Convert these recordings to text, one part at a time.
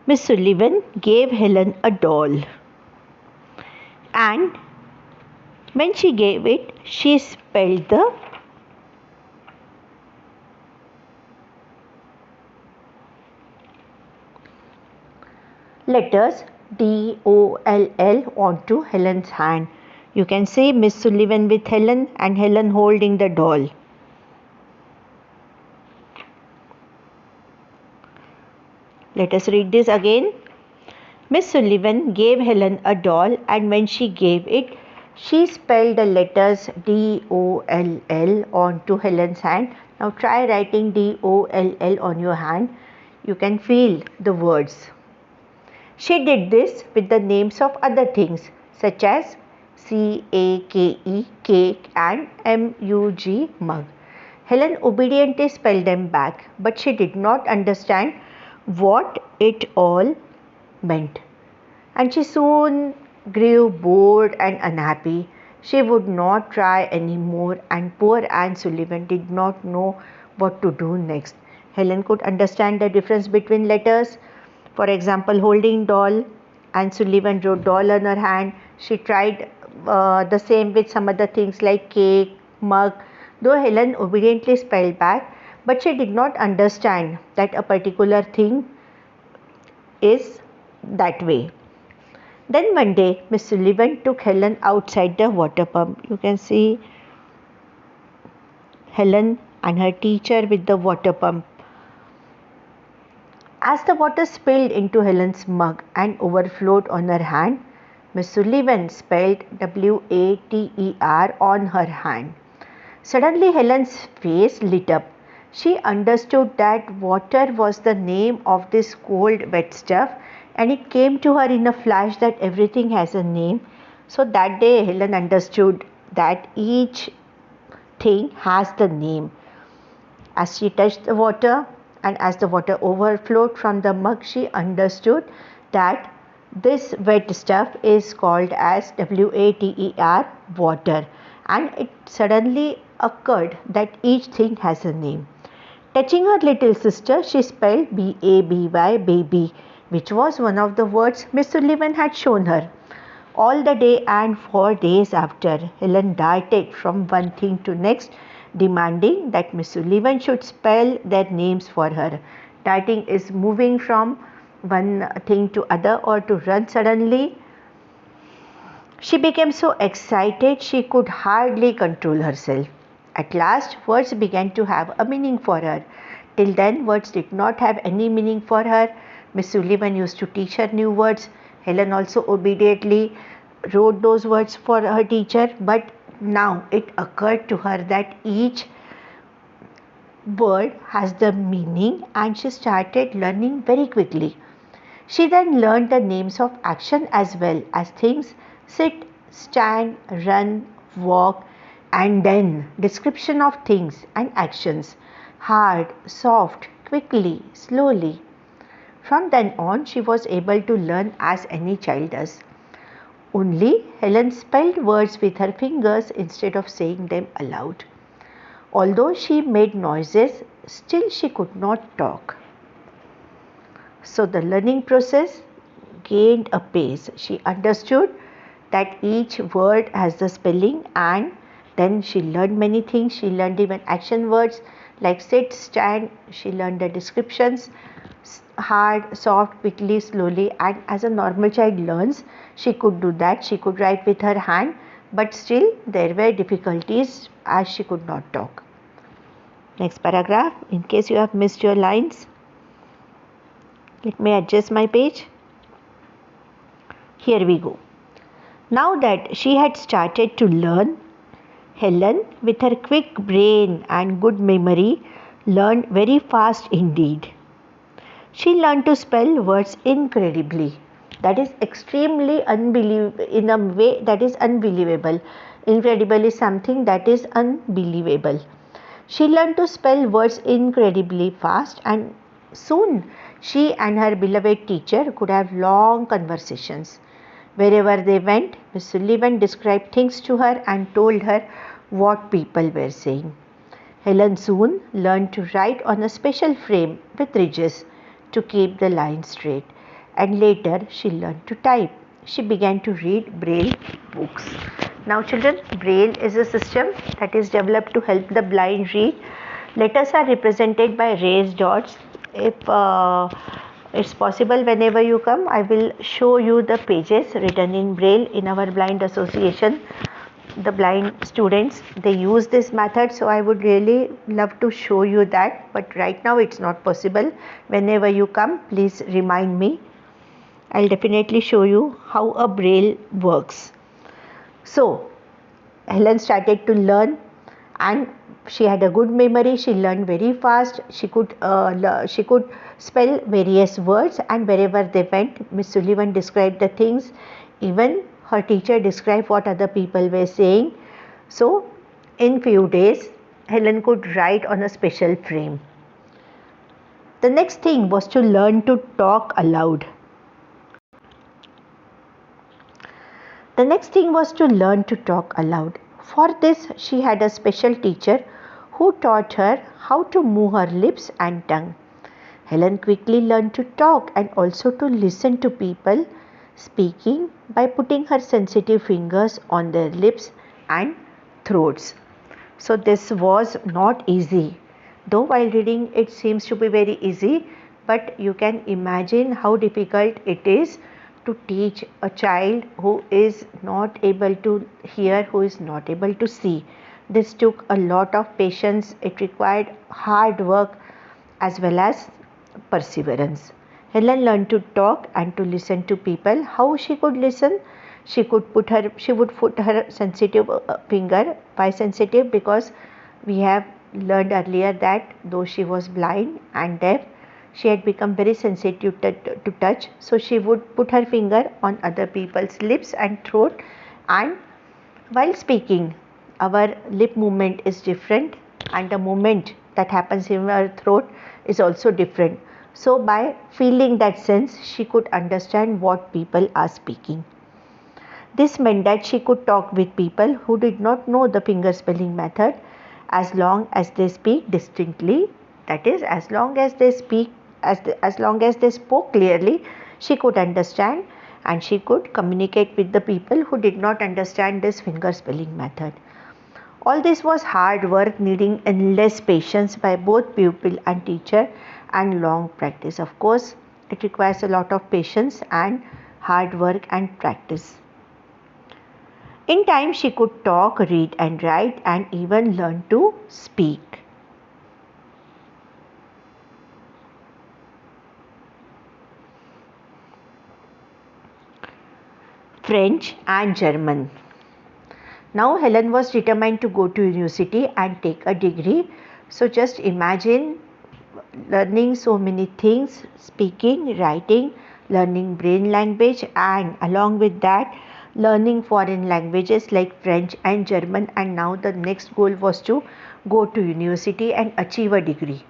Miss Sullivan gave Helen a doll, and when she gave it, she spelled the letters DOLL onto Helen's hand. You can see Miss Sullivan with Helen and Helen holding the doll. Let us read this again. Miss Sullivan gave Helen a doll, and when she gave it, she spelled the letters DOLL onto Helen's hand. Now try writing DOLL on your hand. You can feel the words. She did this with the names of other things such as CAKE, cake, and MUG, mug. Helen obediently spelled them back, but she did not understand what it all meant, and she soon grew bored and unhappy. She would not try any more, and poor Anne Sullivan did not know what to do next. Helen could understand the difference between letters. For example, holding doll, Anne Sullivan wrote doll on her hand. She tried the same with some other things like cake, mug, though Helen obediently spelled back, but she did not understand that a particular thing is that way. Then one day, Miss Sullivan took Helen outside the water pump. You can see Helen and her teacher with the water pump. As the water spilled into Helen's mug and overflowed on her hand, Miss Sullivan spelled WATER on her hand. Suddenly Helen's face lit up. She understood that water was the name of this cold, wet stuff, and it came to her in a flash that everything has a name. So that day Helen understood that each thing has the name. As she touched the water and as the water overflowed from the mug, she understood that this wet stuff is called as WATER, water, and it suddenly occurred that each thing has a name. Touching her little sister, she spelled BABY, baby, which was one of the words Miss Sullivan had shown her. All the day and for days after, Helen darted from one thing to next, demanding that Miss Sullivan should spell their names for her. Darting is moving from one thing to other or to run suddenly. She became so excited she could hardly control herself. At last, words began to have a meaning for her. Till then, words did not have any meaning for her. Miss Sullivan used to teach her new words. Helen also obediently wrote those words for her teacher, but now it occurred to her that each word has the meaning, and she started learning very quickly. She then learned the names of action as well as things: sit, stand, run, walk, and then description of things and actions: hard, soft, quickly, slowly. From then on, she was able to learn as any child does. Only Helen spelled words with her fingers instead of saying them aloud. Although she made noises, still she could not talk. So the learning process gained a pace. She understood that each word has the spelling, and then she learned many things. She learned even action words like sit, stand. She learned the descriptions: hard, soft, quickly, slowly, and as a normal child learns, she could do that. She could write with her hand, but still there were difficulties as she could not talk. Next paragraph, in case you have missed your lines. Let me adjust my page. Here we go. Now that she had started to learn, Helen, with her quick brain and good memory, learned very fast indeed. She learned to spell words incredibly. That is extremely unbelievable, in a way that is unbelievable. Incredible is something that is unbelievable. She learned to spell words incredibly fast, and soon she and her beloved teacher could have long conversations. Wherever they went, Miss Sullivan described things to her and told her what people were saying. Helen soon learned to write on a special frame with ridges to keep the line straight. and later she learned to type. She began to read Braille books. Now children, Braille is a system that is developed to help the blind read. Letters are represented by raised dots. If it's possible, whenever you come, I will show you the pages written in Braille in our blind association. The blind students, they use this method, so I would really love to show you that, but right now it's not possible. Whenever you come, please remind me. I'll definitely show you how a Braille works. So Helen started to learn, and she had a good memory. She learned very fast. She could spell various words, and wherever they went, Miss Sullivan described the things. Even her teacher described what other people were saying. So in few days, Helen could write on a special frame. The next thing was to learn to talk aloud. The next thing was to learn to talk aloud. For this, she had a special teacher who taught her how to move her lips and tongue. Helen quickly learned to talk and also to listen to people speaking by putting her sensitive fingers on their lips and throats. So this was not easy. Though while reading it seems to be very easy, but you can imagine how difficult it is to teach a child who is not able to hear, who is not able to see. This took a lot of patience. It required hard work as well as perseverance. Helen learned to talk and to listen to people. How she could listen? She would put her sensitive finger. Why sensitive? Because we have learned earlier that though she was blind and deaf, she had become very sensitive to touch. So she would put her finger on other people's lips and throat, and while speaking, our lip movement is different, and the movement that happens in our throat is also different. So by feeling that sense, she could understand what people are speaking. This meant that she could talk with people who did not know the finger spelling method as long as they speak distinctly. That is, as long as they spoke clearly, she could understand, and she could communicate with the people who did not understand this finger spelling method. All this was hard work needing endless patience by both pupil and teacher and long practice. Of course, it requires a lot of patience and hard work and practice. In time, she could talk, read and write, and even learn to speak. French and German. Now Helen was determined to go to university and take a degree. So just imagine learning so many things, speaking, writing, learning Braille language, and along with that learning foreign languages like French and German, and now the next goal was to go to university and achieve a degree.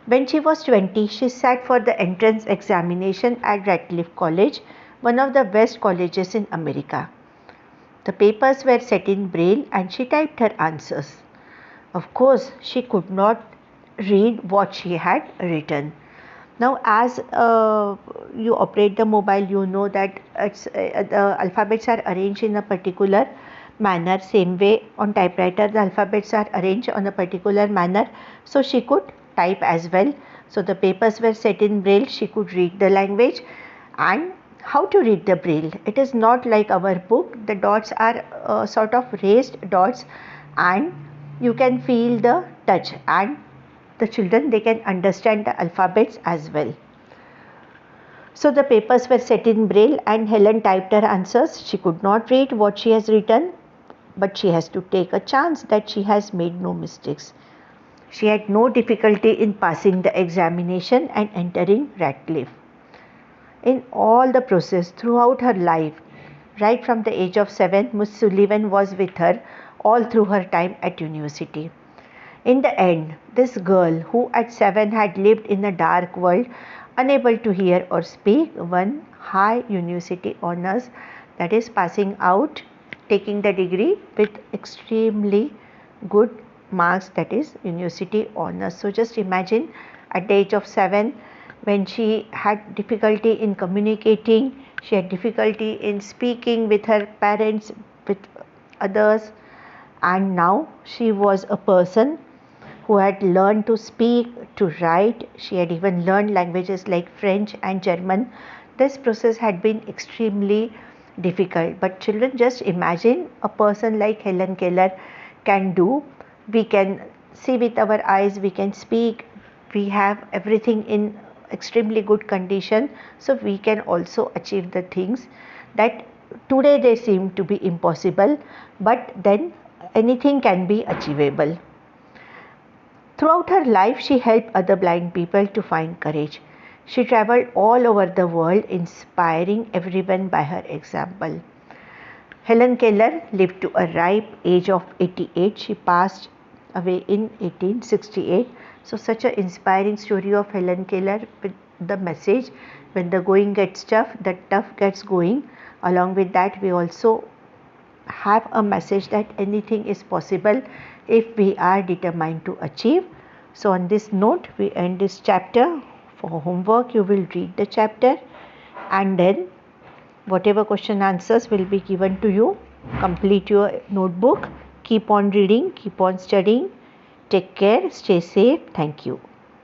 When she was 20, she sat for the entrance examination at Radcliffe College, one of the best colleges in America. The papers were set in Braille and she typed her answers. Of course, she could not read what she had written. Now, as you operate the mobile, you know that the alphabets are arranged in a particular manner. Same way on typewriter, the alphabets are arranged on a particular manner. So she could type as well. So the papers were set in Braille. She could read the language. And how to read the Braille? It is not like our book. The dots are sort of raised dots, and you can feel the touch, and the children, they can understand the alphabets as well. So the papers were set in Braille and Helen typed her answers. She could not read what she has written, but she has to take a chance that she has made no mistakes. She had no difficulty in passing the examination and entering Radcliffe. In all the process throughout her life, right from the age of 7, Miss Sullivan was with her all through her time at university. In the end, this girl who at 7 had lived in a dark world, unable to hear or speak, won high university honors, that is passing out, taking the degree with extremely good marks, that is university honors. So just imagine at the age of 7, when she had difficulty in communicating, she had difficulty in speaking with her parents, with others, and now she was a person who had learned to speak, to write. She had even learned languages like French and German. This process had been extremely difficult. But children, just imagine a person like Helen Keller can do. We can see with our eyes, we can speak, we have everything in extremely good condition. So we can also achieve the things that today they seem to be impossible, but then anything can be achievable. Throughout her life, she helped other blind people to find courage. She traveled all over the world, inspiring everyone by her example. Helen Keller lived to a ripe age of 88. She passed away in 1868. So, such an inspiring story of Helen Keller with the message, when the going gets tough, the tough gets going. Along with that, we also have a message that anything is possible if we are determined to achieve. So on this note, we end this chapter. For homework, you will read the chapter, and then whatever question answers will be given to you. Complete your notebook. Keep on reading, keep on studying. Take care, stay safe. Thank you.